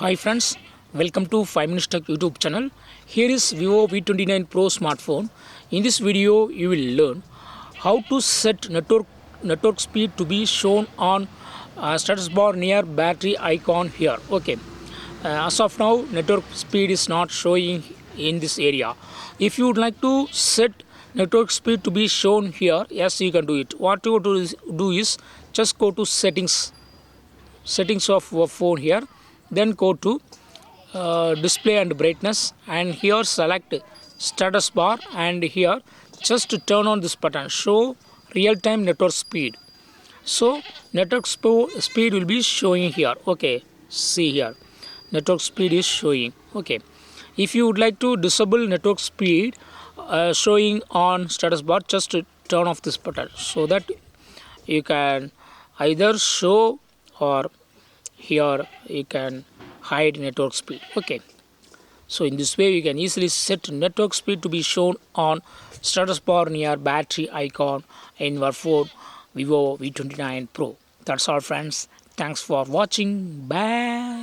Hi friends, welcome to 5 Minutes Tech YouTube channel. Here is Vivo V29 Pro smartphone. In this video, you will learn how to set network speed to be shown on status bar near battery icon here. Okay, as of now, network speed is not showing in this area. If you would like to set network speed to be shown here, yes, you can do it. What you do is just go to settings of your phone here, then go to display and brightness, and here select status bar, and here just turn on this button, show real-time network speed. So network speed will be showing here. Okay, see here, network speed is showing. Okay, if you would like to disable network speed showing on status bar, just turn off this button so that you can either show or here you can hide network speed. Okay, so in this way you can easily set network speed to be shown on status bar near battery icon in your phone Vivo V29 Pro. That's all friends, thanks for watching, bye.